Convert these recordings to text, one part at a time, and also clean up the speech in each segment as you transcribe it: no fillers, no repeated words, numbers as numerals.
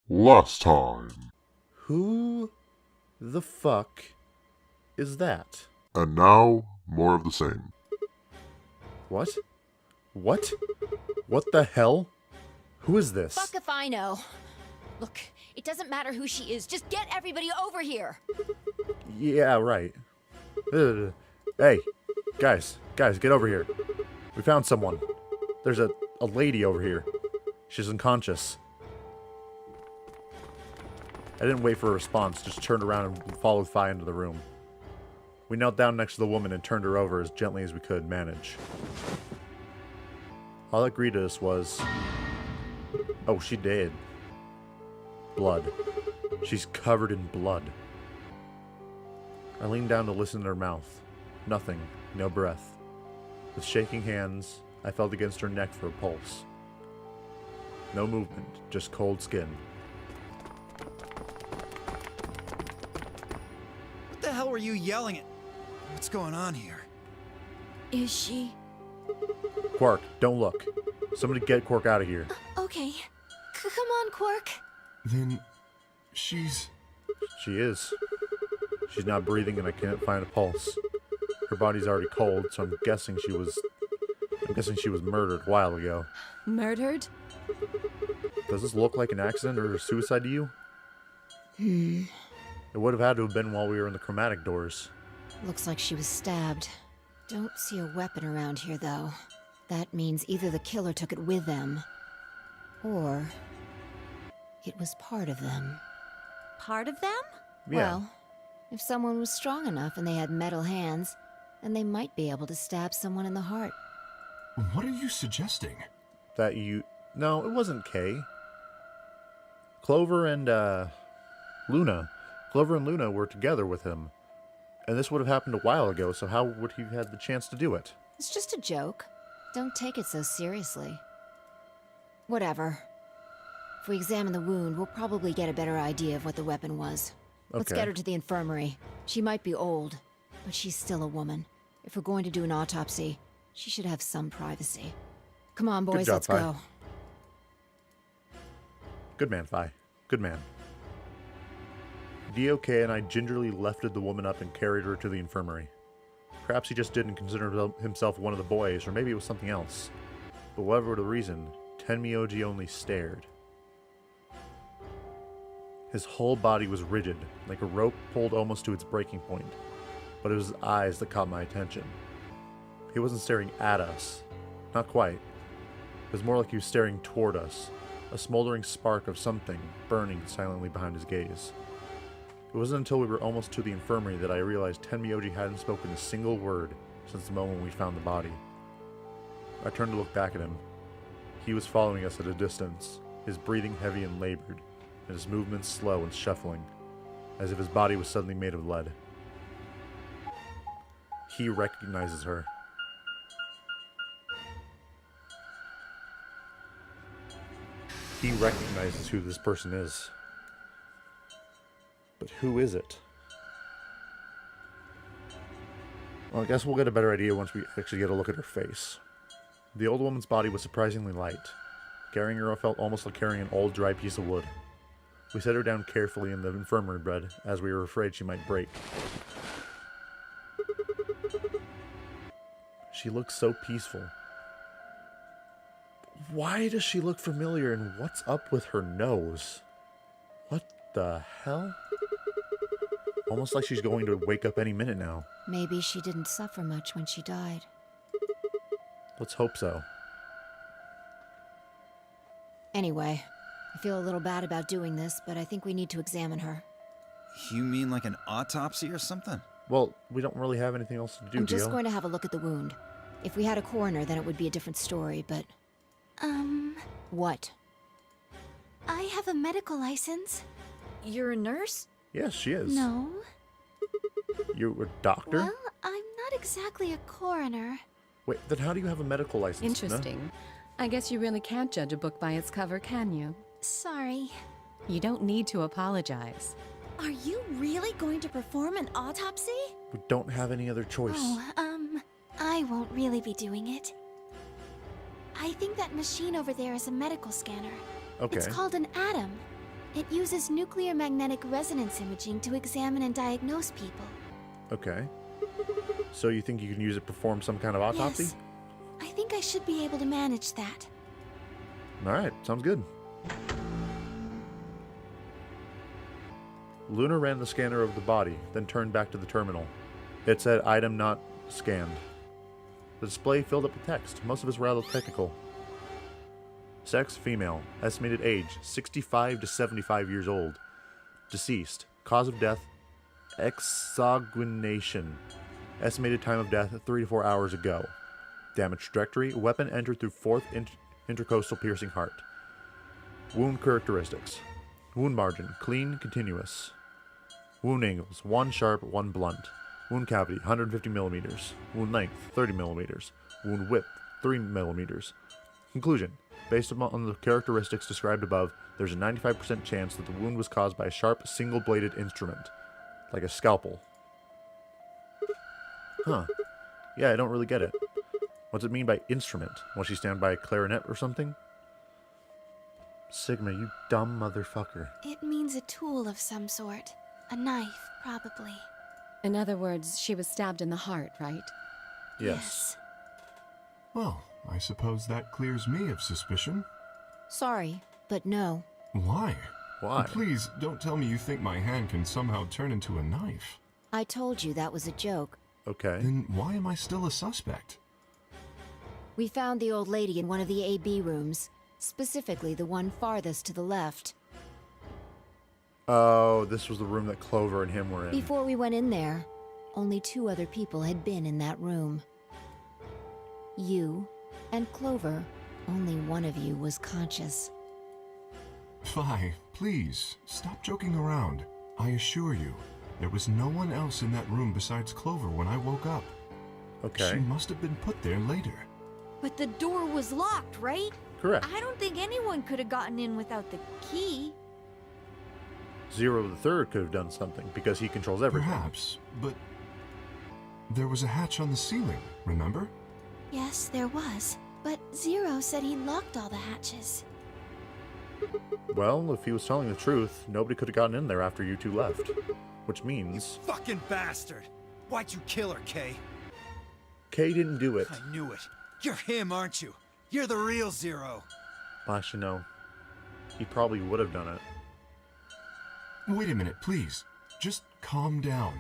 Last time. Who the fuck is that? And now, more of the same. What? What? What the hell? Who is this? Fuck if I know. Look, it doesn't matter who she is. Just get everybody over here. Yeah, right. Hey, guys, get over here. We found someone. There's a lady over here. She's unconscious. I didn't wait for a response, just turned around and followed Fi into the room. We knelt down next to the woman and turned her over as gently as we could manage. All that greeted us was... Oh, she did. Blood. She's covered in blood. I leaned down to listen to her mouth. Nothing. No breath. With shaking hands, I felt against her neck for a pulse. No movement, just cold skin. What the hell were you yelling at? What's going on here? Is she? Quark, don't look. Somebody get Quark out of here. Okay. Come on, Quark. Then she's... She is. She's not breathing and I can't find a pulse. Her body's already cold, so I'm guessing she was murdered a while ago. Murdered? Does this look like an accident or a suicide to you? It would have had to have been while we were in the chromatic doors. Looks like she was stabbed. Don't see a weapon around here, though. That means either the killer took it with them, or it was part of them. Part of them? Yeah. Well, if someone was strong enough and they had metal hands, then they might be able to stab someone in the heart. What are you suggesting? That you... No, it wasn't Kay. Clover and, Luna. Clover and Luna were together with him. And this would have happened a while ago, so how would he have had the chance to do it? It's just a joke. Don't take it so seriously. Whatever. If we examine the wound, we'll probably get a better idea of what the weapon was. Let's Okay. get her to the infirmary. She might be old, but she's still a woman. If we're going to do an autopsy, she should have some privacy. Come on, boys, job, let's Fi. go. Good man, Fi. Good man. DOK and I gingerly lifted the woman up and carried her to the infirmary. Perhaps he just didn't consider himself one of the boys, or maybe it was something else. But whatever the reason, Tenmyoji only stared. His whole body was rigid, like a rope pulled almost to its breaking point, but it was his eyes that caught my attention. He wasn't staring at us. Not quite. It was more like he was staring toward us, a smoldering spark of something burning silently behind his gaze. It wasn't until we were almost to the infirmary that I realized Tenmyoji hadn't spoken a single word since the moment we found the body. I turned to look back at him. He was following us at a distance, his breathing heavy and labored, and his movements slow and shuffling, as if his body was suddenly made of lead. He recognizes her. He recognizes who this person is. But who is it? Well, I guess we'll get a better idea once we actually get a look at her face. The old woman's body was surprisingly light. Carrying her felt almost like carrying an old dry piece of wood. We set her down carefully in the infirmary bed, as we were afraid she might break. She looked so peaceful. Why does she look familiar, and what's up with her nose? What the hell? Almost like she's going to wake up any minute now. Maybe she didn't suffer much when she died. Let's hope so. Anyway, I feel a little bad about doing this, but I think we need to examine her. You mean like an autopsy or something? Well, we don't really have anything else to do, I'm just Dio. going to have a look at the wound. If we had a coroner, then it would be a different story, but... What? I have a medical license. You're a nurse? Yes, she is. No. You're a doctor? Well, I'm not exactly a coroner. Wait, then how do you have a medical license? Nah? Interesting. I guess you really can't judge a book by its cover, can you? Sorry. You don't need to apologize. Are you really going to perform an autopsy? We don't have any other choice. Oh, I won't really be doing it. I think that machine over there is a medical scanner. Okay. It's called an atom. It uses nuclear magnetic resonance imaging to examine and diagnose people. Okay. So you think you can use it to perform some kind of autopsy? Yes. I think I should be able to manage that. Alright, sounds good. Luna ran the scanner over the body, then turned back to the terminal. It said item not scanned. The display filled up with text, most of it rather technical. Sex, female. Estimated age, 65 to 75 years old. Deceased. Cause of death, exsanguination. Estimated time of death, 3 to 4 hours ago. Damage trajectory, weapon entered through fourth intercostal piercing heart. Wound characteristics. Wound margin, clean, continuous. Wound angles, 1 sharp, 1 blunt. Wound cavity, 150 millimeters. Wound length, 30 millimeters. Wound width, 3 millimeters. Conclusion. Based on the characteristics described above, there's a 95% chance that the wound was caused by a sharp, single-bladed instrument. Like a scalpel. Huh. Yeah, I don't really get it. What's it mean by instrument? Was she stand by a clarinet or something? Sigma, you dumb motherfucker. It means a tool of some sort. A knife, probably. In other words, she was stabbed in the heart, right? Yes. Well, I suppose that clears me of suspicion. Sorry, but no. Why? Why? Please, don't tell me you think my hand can somehow turn into a knife. I told you that was a joke. Okay. Then why am I still a suspect? We found the old lady in one of the AB rooms, specifically the one farthest to the left. Oh, this was the room that Clover and him were in. Before we went in there, only 2 other people had been in that room. You and Clover. Only one of you was conscious. Fi, please, stop joking around. I assure you, there was no one else in that room besides Clover when I woke up. Okay. She must have been put there later. But the door was locked, right? Correct. I don't think anyone could have gotten in without the key. Zero the Third could have done something because he controls everything. Perhaps, but there was a hatch on the ceiling, remember? Yes, there was. But Zero said he locked all the hatches. Well, if he was telling the truth, nobody could have gotten in there after you two left. Which means Fucking bastard! Why'd you kill her, Kay? Kay didn't do it. I knew it. You're him, aren't you? You're the real Zero. Actually, no. He probably would have done it. Wait a minute, please. Just calm down.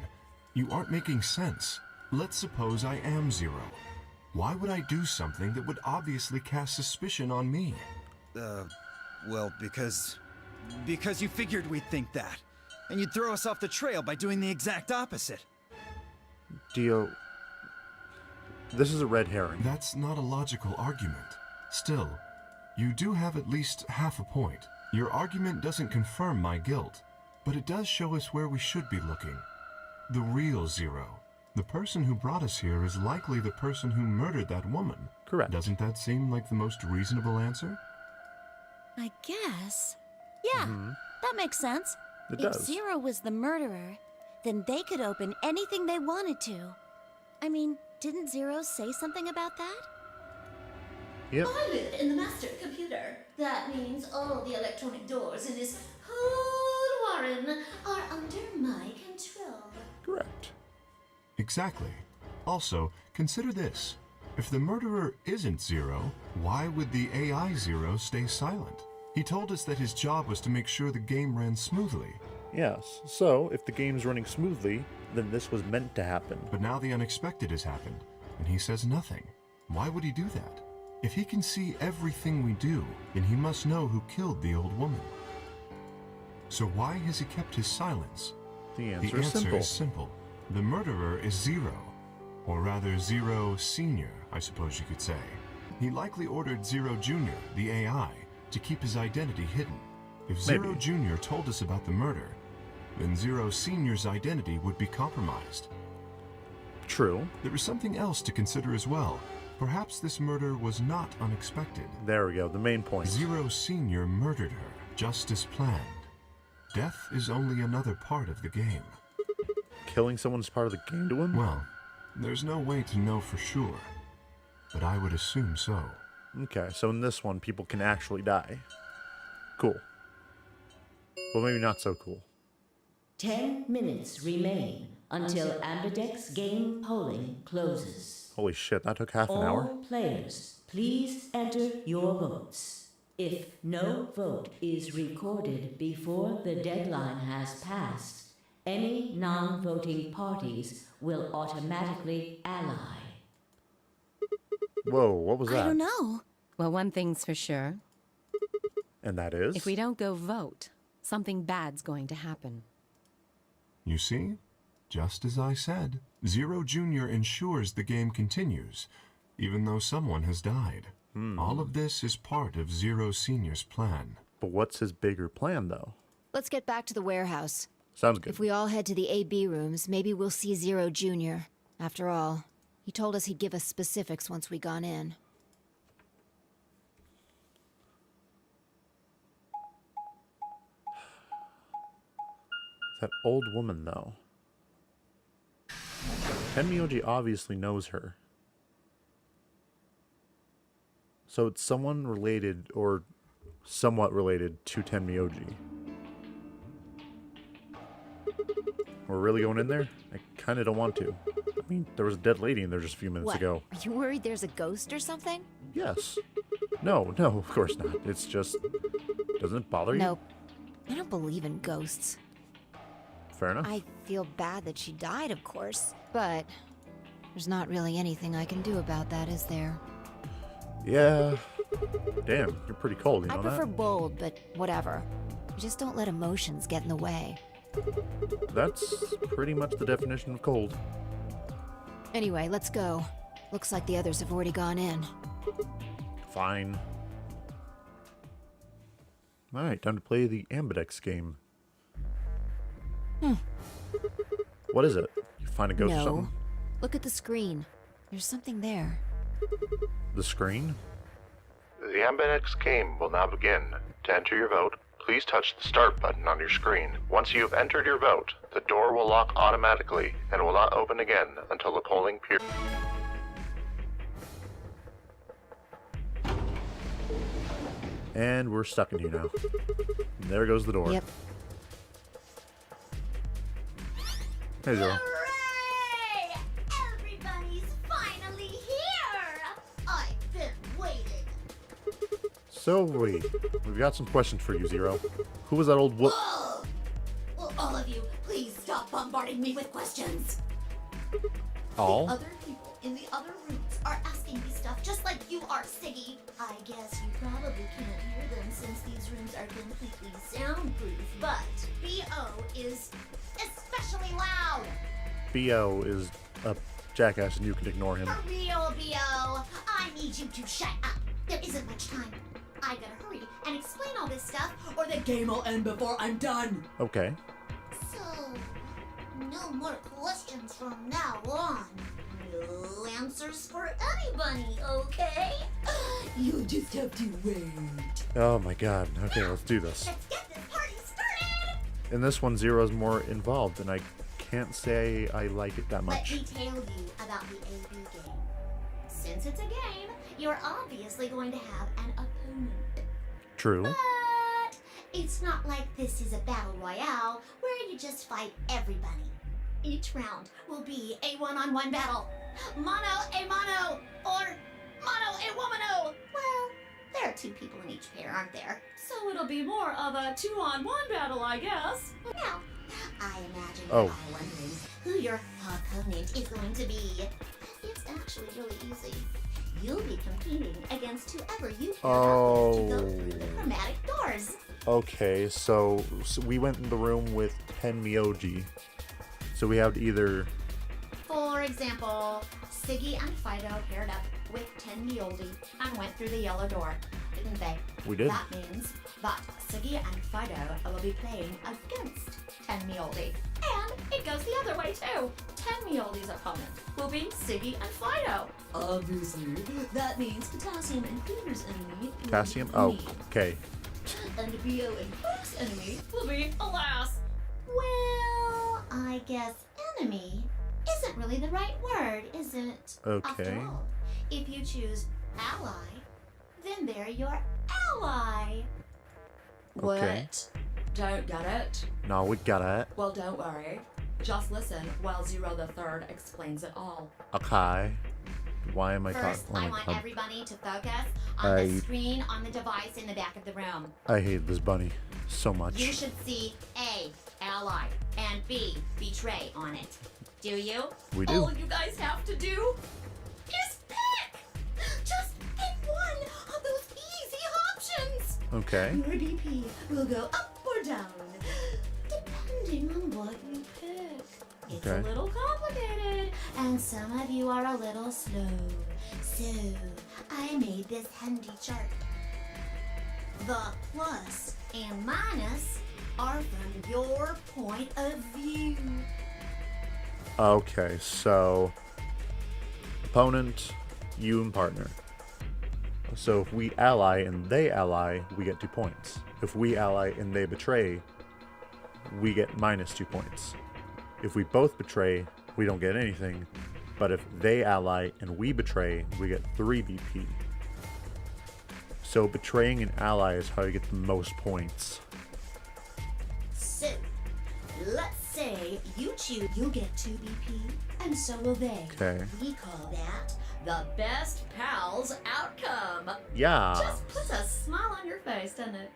You aren't making sense. Let's suppose I am Zero. Why would I do something that would obviously cast suspicion on me? Well, because you figured we'd think that. And you'd throw us off the trail by doing the exact opposite. Dio, this is a red herring. That's not a logical argument. Still, you do have at least half a point. Your argument doesn't confirm my guilt, but it does show us where we should be looking. The real Zero. The person who brought us here is likely the person who murdered that woman. Correct. Doesn't that seem like the most reasonable answer? I guess. Yeah, that makes sense. It If does. Zero was the murderer, then they could open anything they wanted to. I mean, didn't Zero say something about that? Yep. I live in the master computer. That means all the electronic doors in this whole warren are under my control. Correct. Exactly. Also, consider this. If the murderer isn't Zero, why would the AI Zero stay silent? He told us that his job was to make sure the game ran smoothly. Yes. So, if the game's running smoothly, then this was meant to happen. But now the unexpected has happened, and he says nothing. Why would he do that? If he can see everything we do, then he must know who killed the old woman. So why has he kept his silence? The The answer answer is simple. The murderer is Zero. Or rather, Zero Senior, I suppose you could say. He likely ordered Zero Junior, the AI, to keep his identity hidden. If Zero Maybe. Junior told us about the murder, then Zero Senior's identity would be compromised. True. There is something else to consider as well. Perhaps this murder was not unexpected. There we go. The main point. Zero Senior murdered her, just as planned. Death is only another part of the game. Killing someone's part of the game to him? Well, there's no way to know for sure, but I would assume so. Okay, so in this one, people can actually die. Cool. Well, maybe not so cool. 10 minutes remain until AMBIDEX game polling closes. Holy shit, that took half an hour? All players, please enter your votes. If no vote is recorded before the deadline has passed, any non-voting parties will automatically ally. Whoa, what was that? I don't know. Well, one thing's for sure. And that is? If we don't go vote, something bad's going to happen. You see? Just as I said, Zero Jr. ensures the game continues, even though someone has died. All of this is part of Zero Sr.'s plan. But what's his bigger plan, though? Let's get back to the warehouse. Sounds good. If we all head to the AB rooms, maybe we'll see Zero Jr. After all, he told us he'd give us specifics once we gone in. That old woman, though. Tenmyoji obviously knows her. So it's someone related, or somewhat related, to Tenmyoji. We're really going in there? I kind of don't want to. I mean, there was a dead lady in there just a few minutes What? ago. Are you worried there's a ghost or something? Yes. No, of course not. It's just... Doesn't it bother you? Nope. I don't believe in ghosts. Fair enough. I feel bad that she died, of course, but there's not really anything I can do about that, is there? Yeah. Damn, you're pretty cold, you know I that? prefer bold, but whatever. Just don't let emotions get in the way. That's pretty much the definition of cold. Anyway, let's go. Looks like the others have already gone in. Fine. Alright, time to play the AMBIDEX game. What is it? You find a ghost or No. something? Look at the screen. There's something there. The screen? The AMBIDEX game will now begin. To enter your vote, please touch the start button on your screen. Once you have entered your vote, the door will lock automatically and will not open again until the polling period. And we're stuck in here now. And there goes the door. Yep. Hey, Zero. Hooray! Everybody's finally here! I've been waiting. So, wait. We've got some questions for you, Zero. Who was that old wo- Oh! Will all of you please stop bombarding me with questions? All? The other people in the other rooms are asking me stuff just like you are, Siggy. I guess you probably can't hear them since these rooms are completely soundproof, but BO is especially loud. B.O. is a jackass and you can ignore him. For real, BO, I need you to shut up. There isn't much time. I gotta hurry and explain all this stuff, or the game will end before I'm done. Okay. So, no more questions from now on. No answers for anybody, okay? You just have to wait. Oh my god. Okay, let's do this. Let's get this party started! In this one, Zero's more involved, and I can't say I like it that Let much. me tell you about the AB game. Since it's a game, you're obviously going to have an opponent. True. But it's not like this is a battle royale where you just fight everybody. Each round will be a one-on-one battle. Mono a mono, or mono a womano. Well, there are two people in each pair, aren't there? So it'll be more of a two-on-one battle, I guess. Now, I imagine you're all wondering who your opponent is going to be. It's actually really easy. You'll be competing against whoever you pair up with to go through the chromatic doors. Okay, so we went in the room with Tenmyoji. So we have to either... For example, Siggy and Fido paired up with Tenmyoji and went through the yellow door, didn't they? We did. That means that Siggy and Fido will be playing against Tenmyoji. And it goes the other way too. Tenmyoji's opponent will be Siggy and Fido. Obviously, that means Potassium and Peter's enemy will Potassium? be Oh, me. okay. And BO and Hook's enemy will be Alas. Well, I guess enemy isn't really the right word, is it? Okay. After all, if you choose ally, then they're your ally. Okay. What? Don't get it? No, we got it. Well, don't worry. Just listen while Zero the Third explains it all. Okay. Why am I First, talking? I want everybody to focus on the screen on the device in the back of the room. I hate this bunny so much. You should see A, ally, and B, betray on it. Do you? We do. All you guys have to do Is pick! Just pick one of those easy options. Okay. Your BP will go up or down, depending on what you pick. It's Okay. a little complicated, and some of you are a little slow. So, I made this handy chart. The plus and minus are from your point of view. Okay, so opponent, you and partner. So if we ally and they ally, we get 2 points. If we ally and they betray, we get -2 points. If we both betray, we don't get anything. But if they ally and we betray, we get 3 BP. So betraying an ally is how you get the most points. So, let's say you choose, you'll get 2 BP, and so will they. Okay. We call that the best pals outcome. Yeah. Just puts a smile on your face, doesn't it?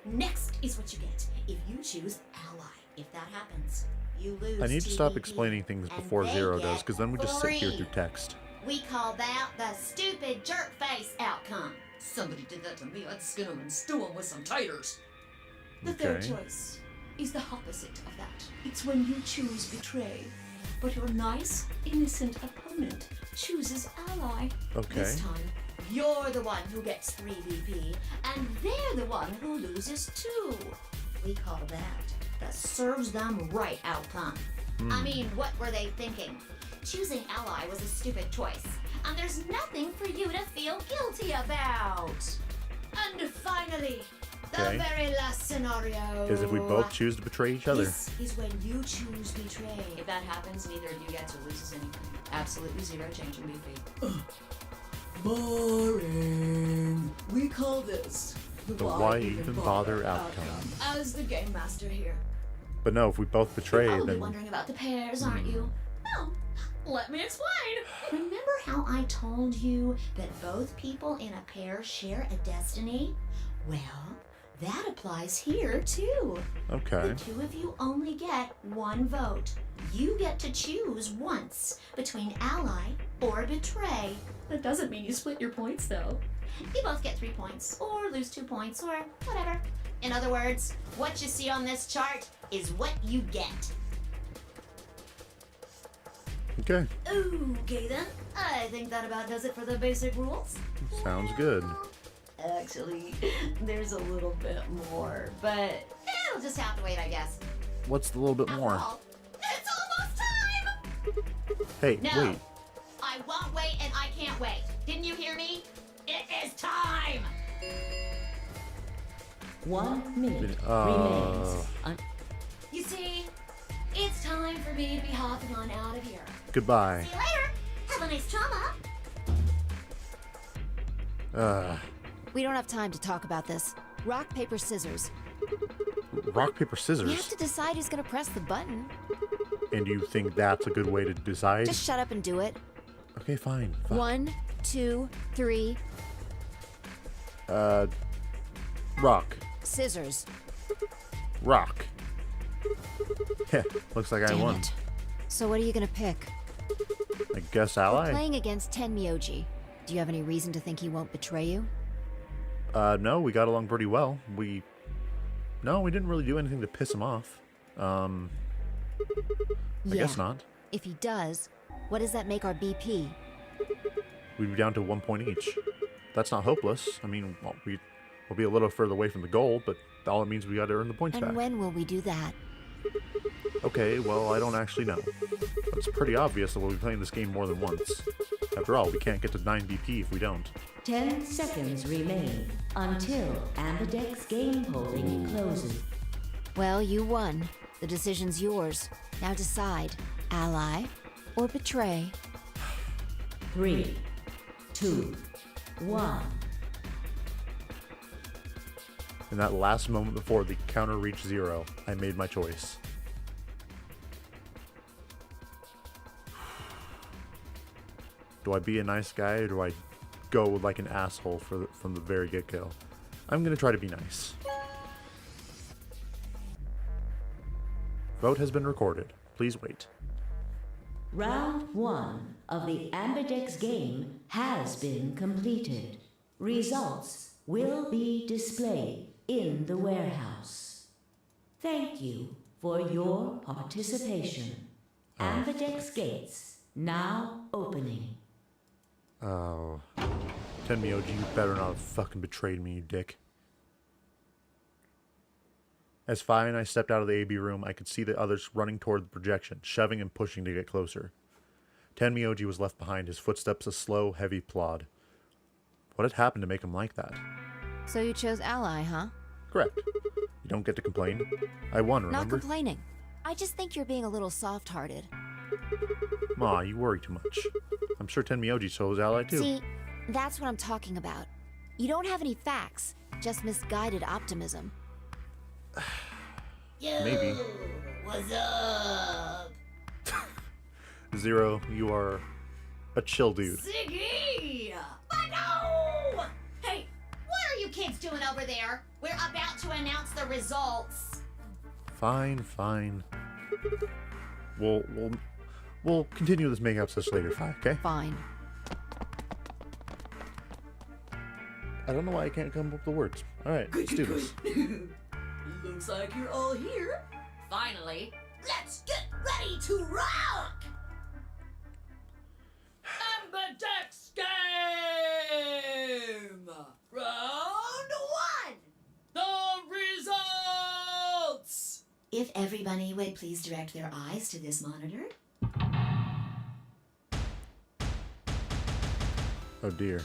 Next is what you get if you choose ally. If that happens, you lose. I need to 2 stop BP, explaining things and before they Zero get does, because then we just sit here 3. through text. We call that the stupid jerk face outcome. Somebody did that to me, I'd skin them and stew them with some taters. The third Okay. choice is the opposite of that. It's when you choose betray, but your nice, innocent opponent chooses ally. Okay. This time, you're the one who gets 3 BP, and they're the one who loses 2. We call that the serves them right outcome. I mean, what were they thinking? Choosing ally was a stupid choice, and there's nothing for you to feel guilty about. And finally, Okay. the very last scenario Is if we both choose to betray each other. This is when you choose betray. If that happens, neither of you gets or loses anything. Absolutely zero change in BP. Boring. We call this The why even bother outcome. As the game master here. But no, if we both betray, You're probably then wondering about the pairs, aren't you? Well, let me explain. Remember how I told you that both people in a pair share a destiny? Well, that applies here too. okay. The 2 of you only get 1 vote. You get to choose once between ally or betray. That doesn't mean you split your points though. You both get 3 points, or lose 2 points, or whatever. In other words, what you see on this chart is what you get. Okay. Okay then, I think that about does it for the basic rules. Sounds good. Actually, there's a little bit more, but it'll just have to wait, I guess. What's the little bit After more? all, it's almost time! Hey, No, wait. I won't wait and I can't wait. Didn't you hear me? It is time! 1 minute Uh. remains. You see, it's time for me to be hopping on out of here. Goodbye. See you later. Have a nice trauma. We don't have time to talk about this. Rock, paper, scissors. Rock, paper, You have scissors. to decide who's gonna press the button. And you think that's a good way to decide? Just shut up and do it. Okay, fine. Fine. 1, 2, 3, Rock. scissors. Rock. Heh, looks like I Damn won. it. So what are you gonna pick? I guess We're ally? playing against Ten Myoji. Do you have any reason to think he won't betray you? No, we got along pretty well. No, we didn't really do anything to piss him off. I guess not. If he does, what does that make our BP? We'd be down to 1 point each. That's not hopeless. I mean, well, we'll be a little further away from the goal, but all it means we got to earn the points And back. when will we do that? Okay, well, I don't actually know. It's pretty obvious that we'll be playing this game more than once. After all, we can't get to 9 BP if we don't. 10 seconds remain until AMBIDEX game polling closes. Well, you won. The decision's yours. Now decide. Ally or betray? 3, 2, 1. In that last moment before the counter reached 0, I made my choice. Do I be a nice guy or do I go like an asshole from the very get-go? I'm gonna try to be nice. Vote has been recorded. Please wait. Round 1 of the AMBIDEX game has been completed. Results will be displayed in the warehouse. Thank you for your participation. AMBIDEX gates now opening. Oh. Tenmyoji, you better not have fucking betrayed me, you dick. As Fi and I stepped out of the AB room, I could see the others running toward the projection, shoving and pushing to get closer. Tenmyoji was left behind, his footsteps a slow, heavy plod. What had happened to make him like that? So you chose ally, huh? Correct. You don't get to complain. I won, remember? Not complaining. I just think you're being a little soft-hearted. Ma, you worry too much. I'm sure Tenmyoji chose ally too. See, that's what I'm talking about. You don't have any facts, just misguided optimism. Maybe. What's up? 0, you are a chill dude. Ziggy! But no! Hey, what are you kids doing over there? We're about to announce the results. Fine, fine. We'll continue this makeup session later, Fi, okay? Fine. I don't know why I can't come up with the words. Alright, let's do this. Looks like you're all here. Finally, let's get ready to rock! AMBIDEX game! Round 1! The results! If everybody would please direct their eyes to this monitor. Oh dear.